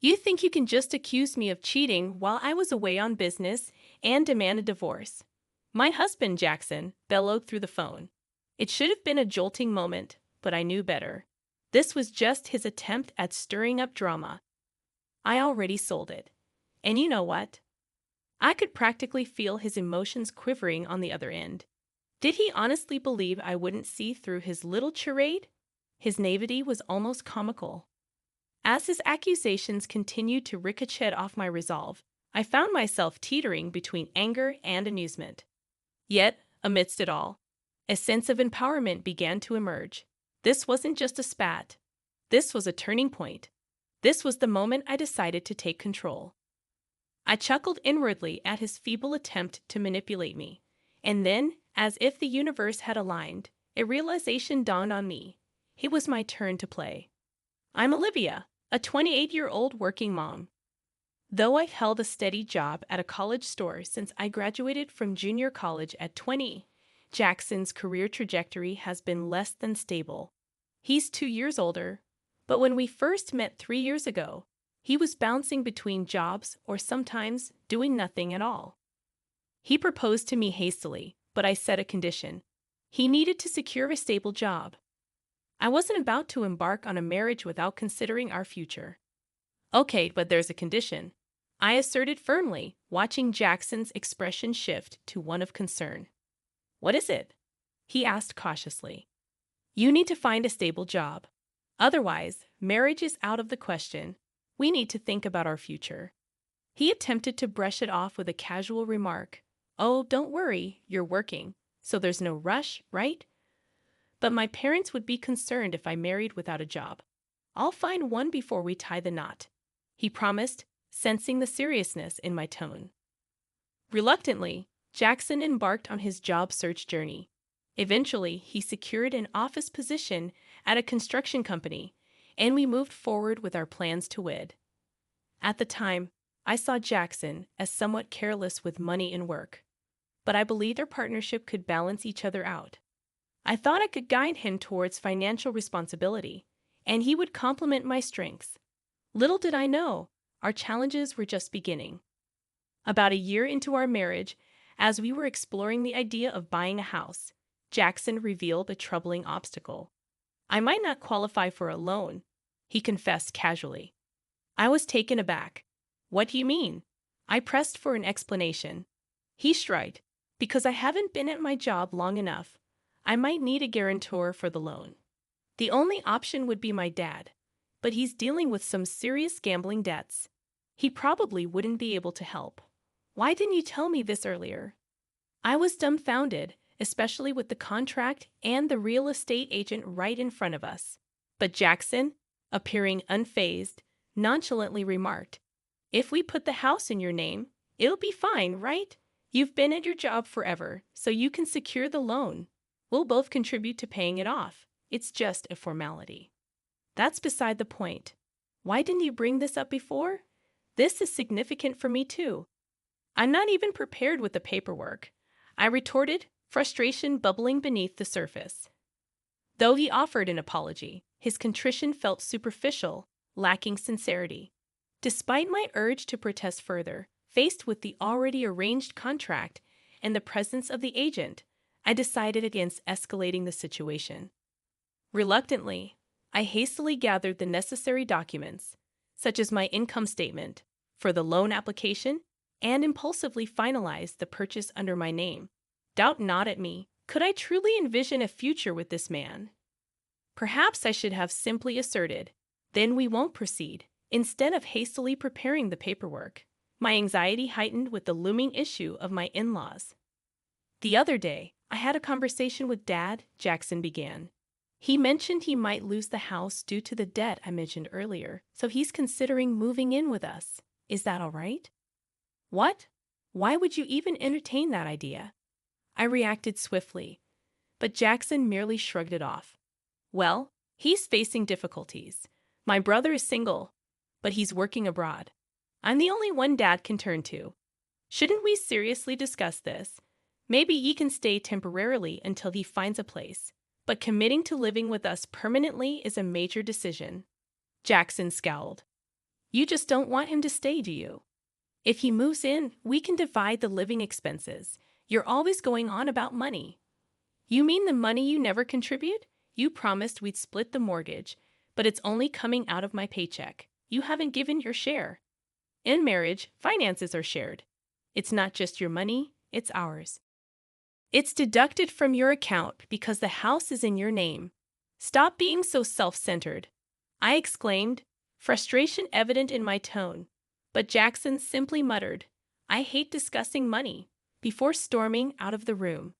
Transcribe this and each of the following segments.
You think you can just accuse me of cheating while I was away on business and demand a divorce? My husband, Jackson, bellowed through the phone. It should have been a jolting moment, but I knew better. This was just his attempt at stirring up drama. I already sold it. And you know what? I could practically feel his emotions quivering on the other end. Did he honestly believe I wouldn't see through his little charade? His naivety was almost comical. As his accusations continued to ricochet off my resolve, I found myself teetering between anger and amusement. Yet, amidst it all, a sense of empowerment began to emerge. This wasn't just a spat. This was a turning point. This was the moment I decided to take control. I chuckled inwardly at his feeble attempt to manipulate me. And then, as if the universe had aligned, a realization dawned on me. It was my turn to play. I'm Olivia, a 28-year-old working mom. Though I've held a steady job at a college store since I graduated from junior college at 20, Jackson's career trajectory has been less than stable. He's 2 years older, but when we first met 3 years ago, he was bouncing between jobs or sometimes doing nothing at all. He proposed to me hastily, but I set a condition. He needed to secure a stable job. I wasn't about to embark on a marriage without considering our future. Okay, but there's a condition, I asserted firmly, watching Jackson's expression shift to one of concern. What is it? He asked cautiously. You need to find a stable job. Otherwise, marriage is out of the question. We need to think about our future. He attempted to brush it off with a casual remark. Oh, don't worry, you're working, so there's no rush, right? But my parents would be concerned if I married without a job. I'll find one before we tie the knot, he promised, sensing the seriousness in my tone. Reluctantly, Jackson embarked on his job search journey. Eventually, he secured an office position at a construction company, and we moved forward with our plans to wed. At the time, I saw Jackson as somewhat careless with money and work, but I believed our partnership could balance each other out. I thought I could guide him towards financial responsibility, and he would complement my strengths. Little did I know, our challenges were just beginning. About a year into our marriage, as we were exploring the idea of buying a house, Jackson revealed a troubling obstacle. I might not qualify for a loan, he confessed casually. I was taken aback. What do you mean? I pressed for an explanation. He shrugged. Because I haven't been at my job long enough, I might need a guarantor for the loan. The only option would be my dad, but he's dealing with some serious gambling debts. He probably wouldn't be able to help. Why didn't you tell me this earlier? I was dumbfounded, especially with the contract and the real estate agent right in front of us. But Jackson, appearing unfazed, nonchalantly remarked, If we put the house in your name, it'll be fine, right? You've been at your job forever, so you can secure the loan. We'll both contribute to paying it off. It's just a formality. That's beside the point. Why didn't you bring this up before? This is significant for me too. I'm not even prepared with the paperwork, I retorted, frustration bubbling beneath the surface. Though he offered an apology, his contrition felt superficial, lacking sincerity. Despite my urge to protest further, faced with the already arranged contract and the presence of the agent, I decided against escalating the situation. Reluctantly, I hastily gathered the necessary documents, such as my income statement, for the loan application, and impulsively finalized the purchase under my name. Doubt not at me. Could I truly envision a future with this man? Perhaps I should have simply asserted, then we won't proceed, instead of hastily preparing the paperwork. My anxiety heightened with the looming issue of my in-laws. The other day, I had a conversation with Dad, Jackson began. He mentioned he might lose the house due to the debt I mentioned earlier, so he's considering moving in with us. Is that all right? What? Why would you even entertain that idea? I reacted swiftly, but Jackson merely shrugged it off. Well, he's facing difficulties. My brother is single, but he's working abroad. I'm the only one Dad can turn to. Shouldn't we seriously discuss this? Maybe he can stay temporarily until he finds a place, but committing to living with us permanently is a major decision. Jackson scowled. You just don't want him to stay, do you? If he moves in, we can divide the living expenses. You're always going on about money. You mean the money you never contribute? You promised we'd split the mortgage, but it's only coming out of my paycheck. You haven't given your share. In marriage, finances are shared. It's not just your money, it's ours. It's deducted from your account because the house is in your name. Stop being so self-centered, I exclaimed, frustration evident in my tone. But Jackson simply muttered, I hate discussing money, before storming out of the room.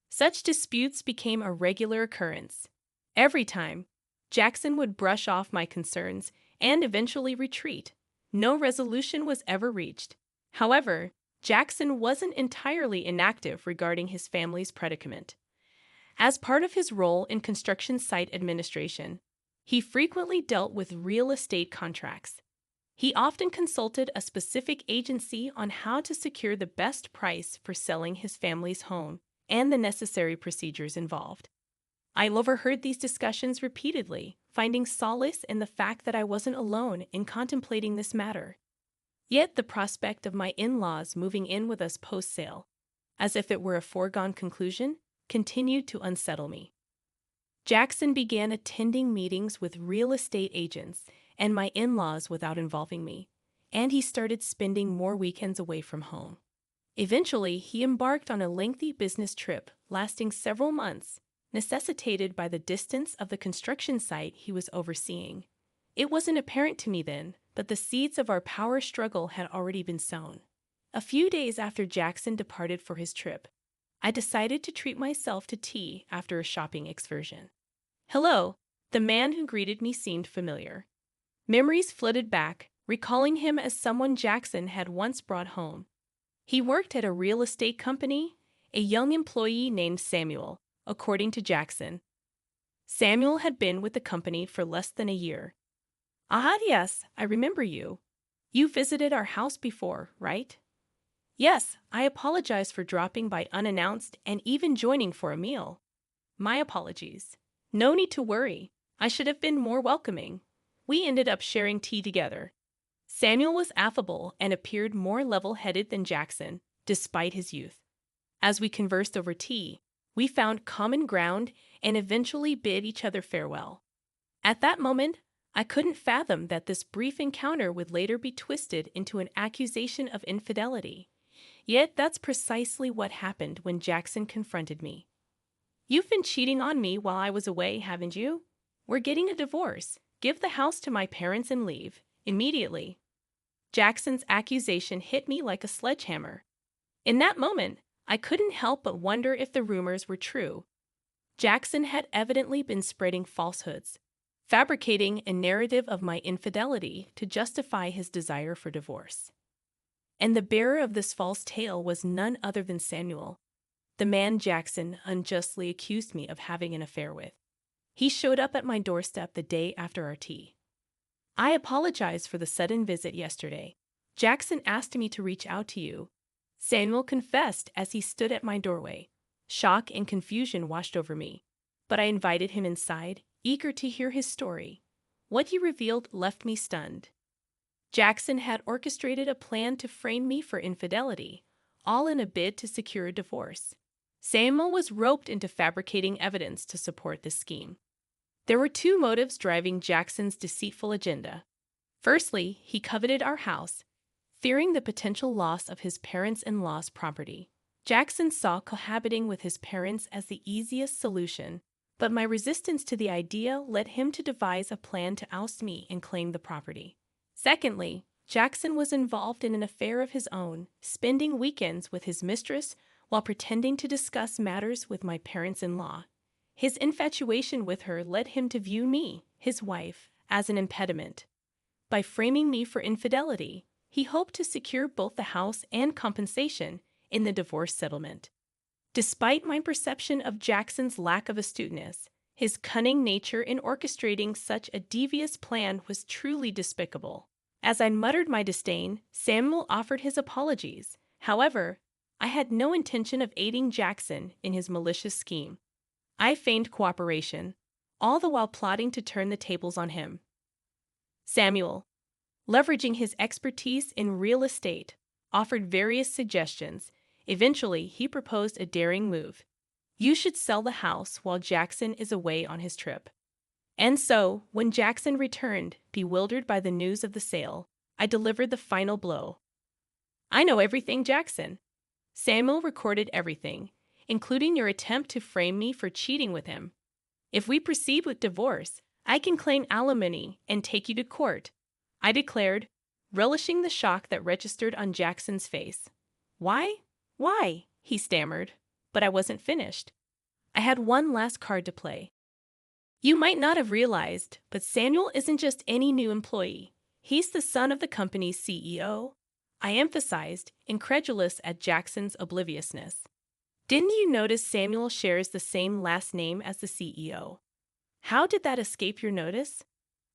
Such disputes became a regular occurrence. Every time, Jackson would brush off my concerns and eventually retreat. No resolution was ever reached. However, Jackson wasn't entirely inactive regarding his family's predicament. As part of his role in construction site administration, he frequently dealt with real estate contracts. He often consulted a specific agency on how to secure the best price for selling his family's home and the necessary procedures involved. I overheard these discussions repeatedly, finding solace in the fact that I wasn't alone in contemplating this matter. Yet the prospect of my in-laws moving in with us post-sale, as if it were a foregone conclusion, continued to unsettle me. Jackson began attending meetings with real estate agents and my in-laws without involving me, and he started spending more weekends away from home. Eventually, he embarked on a lengthy business trip lasting several months, necessitated by the distance of the construction site he was overseeing. It wasn't apparent to me then, but the seeds of our power struggle had already been sown. A few days after Jackson departed for his trip, I decided to treat myself to tea after a shopping excursion. Hello, the man who greeted me seemed familiar. Memories flooded back, recalling him as someone Jackson had once brought home. He worked at a real estate company, a young employee named Samuel, according to Jackson. Samuel had been with the company for less than a year. Ah, yes, I remember you. You visited our house before, right? Yes, I apologize for dropping by unannounced and even joining for a meal. My apologies. No need to worry. I should have been more welcoming. We ended up sharing tea together. Samuel was affable and appeared more level-headed than Jackson, despite his youth. As we conversed over tea, we found common ground and eventually bid each other farewell. At that moment, I couldn't fathom that this brief encounter would later be twisted into an accusation of infidelity. Yet that's precisely what happened when Jackson confronted me. You've been cheating on me while I was away, haven't you? We're getting a divorce. Give the house to my parents and leave. Immediately. Jackson's accusation hit me like a sledgehammer. In that moment, I couldn't help but wonder if the rumors were true. Jackson had evidently been spreading falsehoods, fabricating a narrative of my infidelity to justify his desire for divorce. And the bearer of this false tale was none other than Samuel, the man Jackson unjustly accused me of having an affair with. He showed up at my doorstep the day after our tea. I apologize for the sudden visit yesterday. Jackson asked me to reach out to you. Samuel confessed as he stood at my doorway. Shock and confusion washed over me, but I invited him inside, eager to hear his story. What he revealed left me stunned. Jackson had orchestrated a plan to frame me for infidelity, all in a bid to secure a divorce. Samuel was roped into fabricating evidence to support this scheme. There were two motives driving Jackson's deceitful agenda. Firstly, he coveted our house, fearing the potential loss of his parents-in-law's property. Jackson saw cohabiting with his parents as the easiest solution, but my resistance to the idea led him to devise a plan to oust me and claim the property. Secondly, Jackson was involved in an affair of his own, spending weekends with his mistress while pretending to discuss matters with my parents-in-law. His infatuation with her led him to view me, his wife, as an impediment. By framing me for infidelity, he hoped to secure both the house and compensation in the divorce settlement. Despite my perception of Jackson's lack of astuteness, his cunning nature in orchestrating such a devious plan was truly despicable. As I muttered my disdain, Samuel offered his apologies. However, I had no intention of aiding Jackson in his malicious scheme. I feigned cooperation, all the while plotting to turn the tables on him. Samuel, leveraging his expertise in real estate, offered various suggestions. Eventually, he proposed a daring move. You should sell the house while Jackson is away on his trip. And so, when Jackson returned, bewildered by the news of the sale, I delivered the final blow. I know everything, Jackson. Samuel recorded everything, including your attempt to frame me for cheating with him. If we proceed with divorce, I can claim alimony and take you to court, I declared, relishing the shock that registered on Jackson's face. Why? Why? He stammered. But I wasn't finished. I had one last card to play. You might not have realized, but Samuel isn't just any new employee. He's the son of the company's CEO. I emphasized, incredulous at Jackson's obliviousness. Didn't you notice Samuel shares the same last name as the CEO? How did that escape your notice?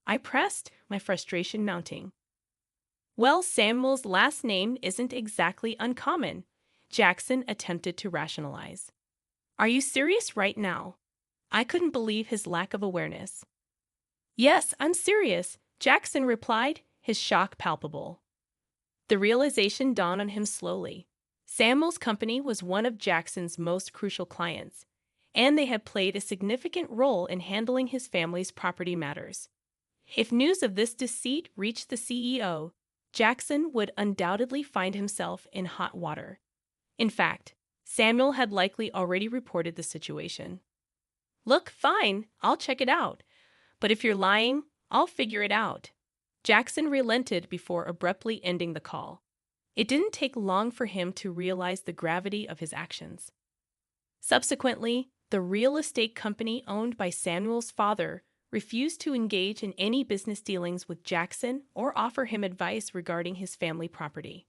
I pressed, my frustration mounting. Well, Samuel's last name isn't exactly uncommon, Jackson attempted to rationalize. Are you serious right now? I couldn't believe his lack of awareness. Yes, I'm serious, Jackson replied, his shock palpable. The realization dawned on him slowly. Samuel's company was one of Jackson's most crucial clients, and they had played a significant role in handling his family's property matters. If news of this deceit reached the CEO, Jackson would undoubtedly find himself in hot water. In fact, Samuel had likely already reported the situation. Look, fine, I'll check it out. But if you're lying, I'll figure it out. Jackson relented before abruptly ending the call. It didn't take long for him to realize the gravity of his actions. Subsequently, the real estate company owned by Samuel's father refused to engage in any business dealings with Jackson or offer him advice regarding his family property.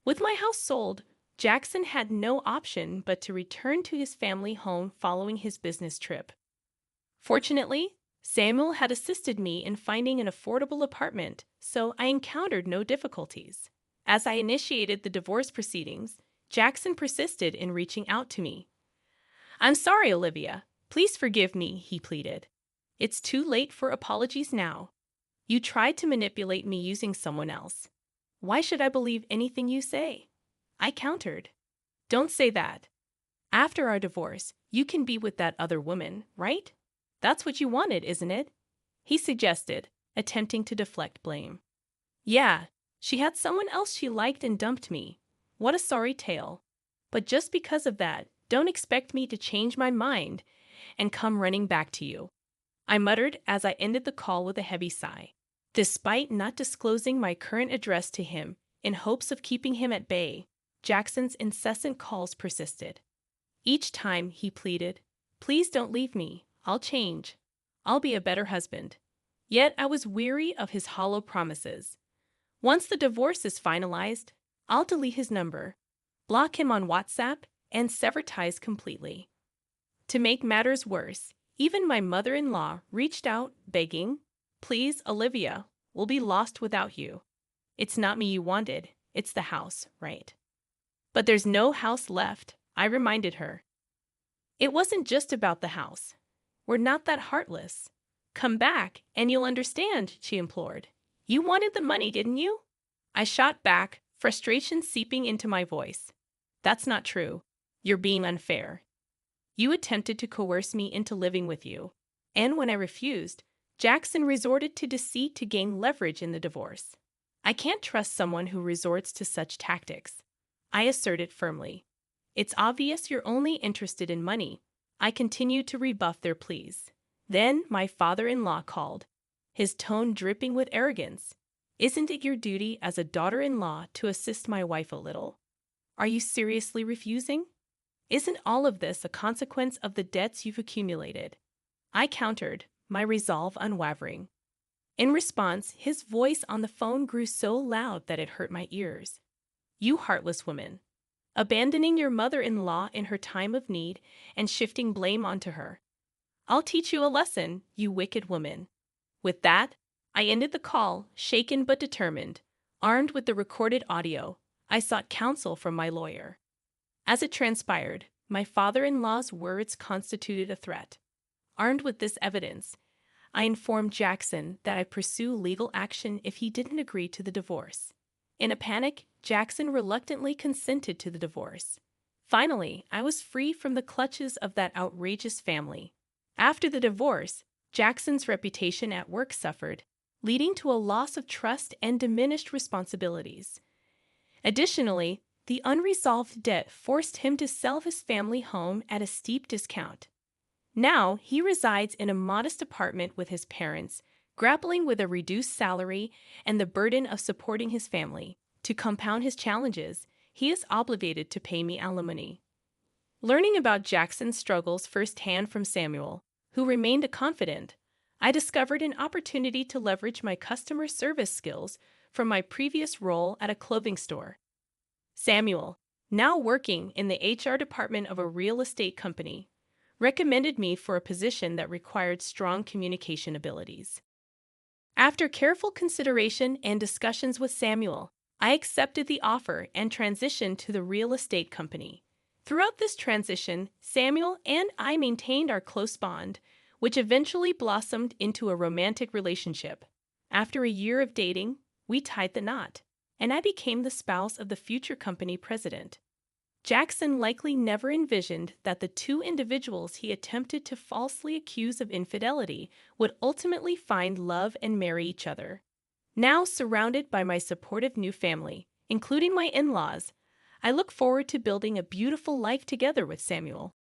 With my house sold, Jackson had no option but to return to his family home following his business trip. Fortunately, Samuel had assisted me in finding an affordable apartment, so I encountered no difficulties. As I initiated the divorce proceedings, Jackson persisted in reaching out to me. I'm sorry, Olivia. Please forgive me, he pleaded. It's too late for apologies now. You tried to manipulate me using someone else. Why should I believe anything you say? I countered. Don't say that. After our divorce, you can be with that other woman, right? That's what you wanted, isn't it? He suggested, attempting to deflect blame. Yeah, she had someone else she liked and dumped me. What a sorry tale. But just because of that, don't expect me to change my mind and come running back to you. I muttered as I ended the call with a heavy sigh. Despite not disclosing my current address to him in hopes of keeping him at bay, Jackson's incessant calls persisted. Each time he pleaded, please don't leave me. I'll change. I'll be a better husband. Yet I was weary of his hollow promises. Once the divorce is finalized, I'll delete his number, block him on WhatsApp, and sever ties completely. To make matters worse, even my mother-in-law reached out, begging, please, Olivia, we'll be lost without you. It's not me you wanted, it's the house, right? But there's no house left, I reminded her. It wasn't just about the house. We're not that heartless. Come back, and you'll understand, she implored. You wanted the money, didn't you? I shot back, frustration seeping into my voice. That's not true. You're being unfair. You attempted to coerce me into living with you, and when I refused, Jackson resorted to deceit to gain leverage in the divorce. I can't trust someone who resorts to such tactics. I asserted firmly. It's obvious you're only interested in money. I continued to rebuff their pleas. Then my father-in-law called, his tone dripping with arrogance. Isn't it your duty as a daughter-in-law to assist my wife a little? Are you seriously refusing? Isn't all of this a consequence of the debts you've accumulated? I countered, my resolve unwavering. In response, his voice on the phone grew so loud that it hurt my ears. You heartless woman. Abandoning your mother-in-law in her time of need and shifting blame onto her. I'll teach you a lesson, you wicked woman. With that, I ended the call, shaken but determined. Armed with the recorded audio, I sought counsel from my lawyer. As it transpired, my father-in-law's words constituted a threat. Armed with this evidence, I informed Jackson that I'd pursue legal action if he didn't agree to the divorce. In a panic, Jackson reluctantly consented to the divorce. Finally, I was free from the clutches of that outrageous family. After the divorce, Jackson's reputation at work suffered, leading to a loss of trust and diminished responsibilities. Additionally, the unresolved debt forced him to sell his family home at a steep discount. Now, he resides in a modest apartment with his parents, grappling with a reduced salary and the burden of supporting his family. To compound his challenges, he is obligated to pay me alimony. Learning about Jackson's struggles firsthand from Samuel, who remained a confidant, I discovered an opportunity to leverage my customer service skills from my previous role at a clothing store. Samuel, now working in the HR department of a real estate company, recommended me for a position that required strong communication abilities. After careful consideration and discussions with Samuel, I accepted the offer and transitioned to the real estate company. Throughout this transition, Samuel and I maintained our close bond, which eventually blossomed into a romantic relationship. After a year of dating, we tied the knot, and I became the spouse of the future company president. Jackson likely never envisioned that the two individuals he attempted to falsely accuse of infidelity would ultimately find love and marry each other. Now surrounded by my supportive new family, including my in-laws, I look forward to building a beautiful life together with Samuel.